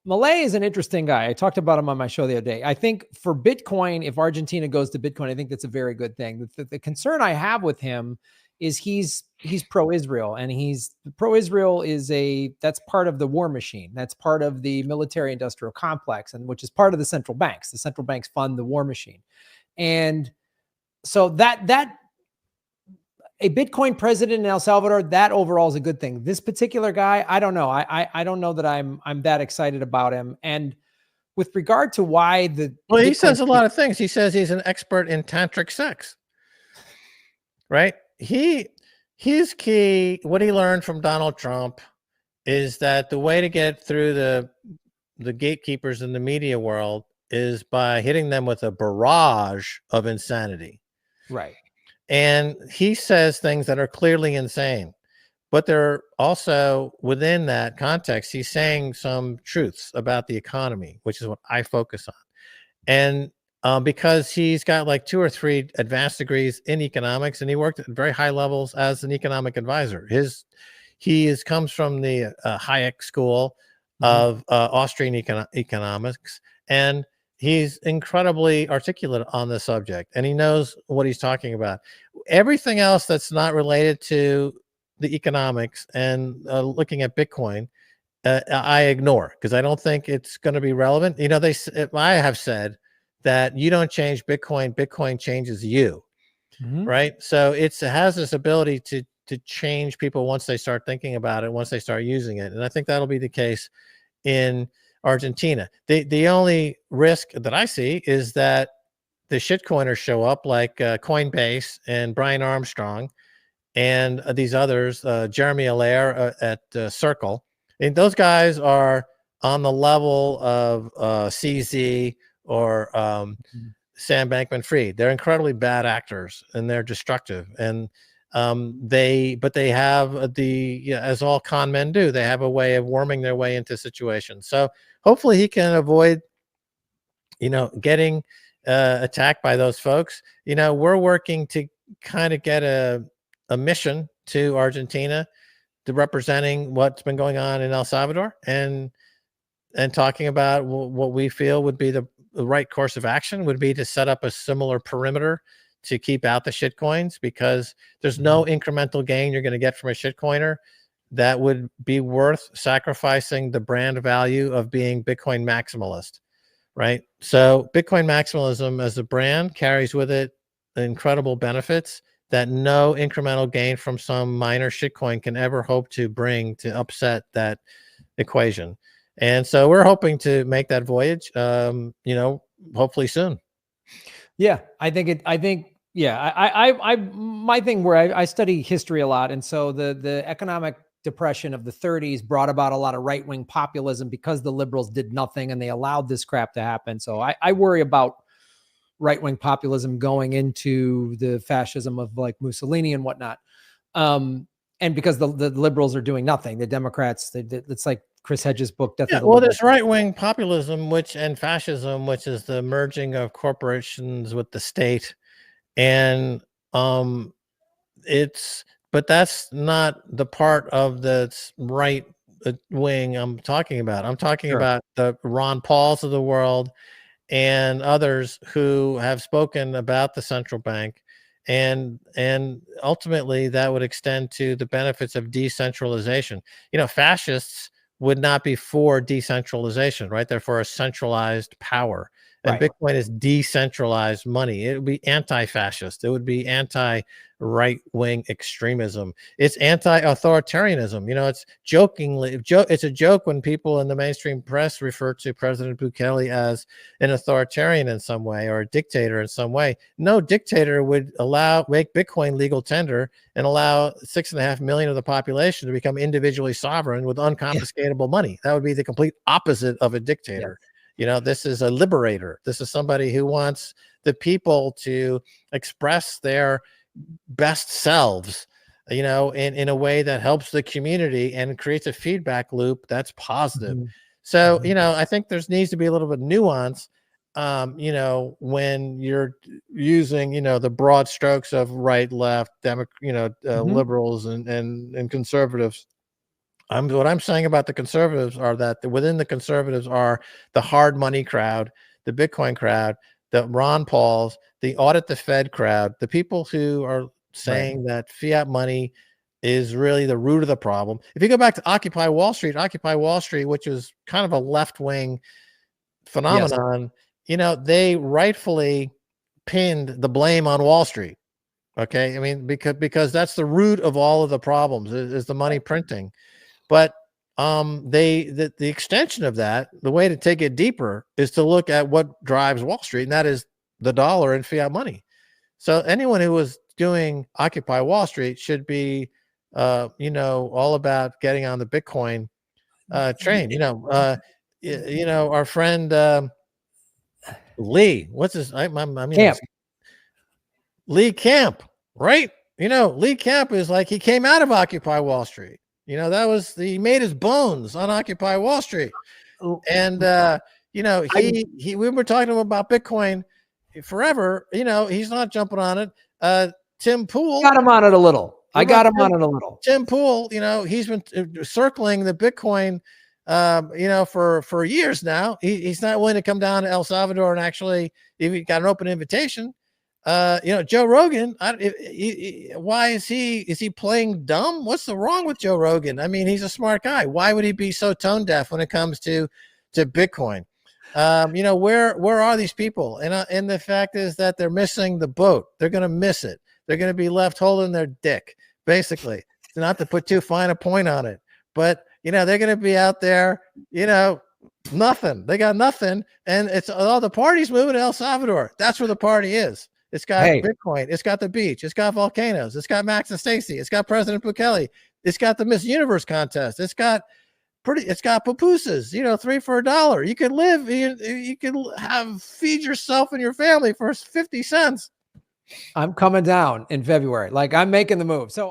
Malay is an interesting guy. I talked about him on my show the other day. I think for Bitcoin, if Argentina goes to Bitcoin, I think that's a very good thing. The concern I have with him is he's pro-Israel, and he's pro-Israel that's part of the war machine. That's part of the military-industrial complex, and which is part of the central banks. The central banks fund the war machine, and so that a Bitcoin president in El Salvador, that overall is a good thing. This particular guy, I don't know. I don't know that I'm that excited about him. And with regard to why he Bitcoin says a lot of things. He says he's an expert in tantric sex, right? His key, what he learned from Donald Trump, is that the way to get through the gatekeepers in the media world is by hitting them with a barrage of insanity. Right. And he says things that are clearly insane, but they're also within that context. He's saying some truths about the economy, which is what I focus on. And because he's got like 2 or 3 advanced degrees in economics, and he worked at very high levels as an economic advisor. He comes from the Hayek school of Austrian economics, and he's incredibly articulate on the subject, and he knows what he's talking about. Everything else that's not related to the economics and looking at Bitcoin, I ignore, because I don't think it's going to be relevant. You know, I have said that you don't change Bitcoin, Bitcoin changes you, right? So it has this ability to change people once they start thinking about it, once they start using it. And I think that'll be the case in Argentina. The only risk that I see is that the shitcoiners show up like Coinbase and Brian Armstrong and these others, Jeremy Allaire at Circle. And those guys are on the level of CZ or Sam Bankman-Fried. They're incredibly bad actors, and they're destructive. And they have as all con men do, they have a way of worming their way into situations. So hopefully he can avoid, getting attacked by those folks. We're working to kind of get a mission to Argentina, to representing what's been going on in El Salvador, and talking about what we feel would be the right course of action would be to set up a similar perimeter to keep out the shitcoins, because there's no incremental gain you're going to get from a shitcoiner that would be worth sacrificing the brand value of being Bitcoin maximalist, right? So Bitcoin maximalism as a brand carries with it incredible benefits that no incremental gain from some minor shitcoin can ever hope to bring to upset that equation. And so we're hoping to make that voyage, hopefully soon. Yeah, my thing where I study history a lot. And so the economic depression of the 30s brought about a lot of right-wing populism because the liberals did nothing and they allowed this crap to happen. So I worry about right-wing populism going into the fascism of like Mussolini and whatnot. And because the liberals are doing nothing, the Democrats, it's like Chris Hedges' book. There's right-wing populism, and fascism, which is the merging of corporations with the state. And but that's not the part of the right wing I'm talking about. I'm talking about the Ron Pauls of the world and others who have spoken about the central bank, and ultimately that would extend to the benefits of decentralization. Fascists would not be for decentralization, right? They're for a centralized power. And Bitcoin is decentralized money. It would be anti-fascist. It would be anti-right-wing extremism. It's anti-authoritarianism. It's a joke when people in the mainstream press refer to President Bukele as an authoritarian in some way or a dictator in some way. No dictator would make Bitcoin legal tender and allow 6.5 million of the population to become individually sovereign with unconfiscatable money. That would be the complete opposite of a dictator. This is a liberator. This is somebody who wants the people to express their best selves, in a way that helps the community and creates a feedback loop that's positive. So, I think there needs to be a little bit of nuance, when you're using, the broad strokes of right, left, liberals and conservatives. What I'm saying about the conservatives are that within the conservatives are the hard money crowd, the Bitcoin crowd, the Ron Pauls, the audit the Fed crowd, the people who are saying that fiat money is really the root of the problem. If you go back to Occupy Wall Street, which is kind of a left-wing phenomenon, they rightfully pinned the blame on Wall Street. Okay. I mean, because that's the root of all of the problems is the money printing. But the extension of that, the way to take it deeper is to look at what drives Wall Street, and that is the dollar and fiat money. So anyone who was doing Occupy Wall Street should be, all about getting on the Bitcoin train. Our friend Lee, what's his? Camp. Lee Camp, right? Lee Camp is like he came out of Occupy Wall Street. He made his bones on Occupy Wall Street, and we were talking to him about Bitcoin forever. He's not jumping on it. Tim Pool got him on it a little. I got him on it a little. Tim Pool, he's been circling the Bitcoin, for years now. He's not willing to come down to El Salvador and actually, if he got an open invitation. Joe Rogan, why is he playing dumb? What's wrong with Joe Rogan? I mean, he's a smart guy. Why would he be so tone deaf when it comes to Bitcoin? Where are these people? And the fact is that they're missing the boat. They're going to miss it. They're going to be left holding their dick, basically. Not to put too fine a point on it, but they're going to be out there, nothing. They got nothing, and it's all the party's moving to El Salvador. That's where the party is. It's got Bitcoin. It's got the beach. It's got volcanoes. It's got Max and Stacy. It's got President Bukele. It's got the Miss Universe contest. It's got pupusas, 3 for $1. You can live, you can feed yourself and your family for 50 cents. I'm coming down in February. Like, I'm making the move. So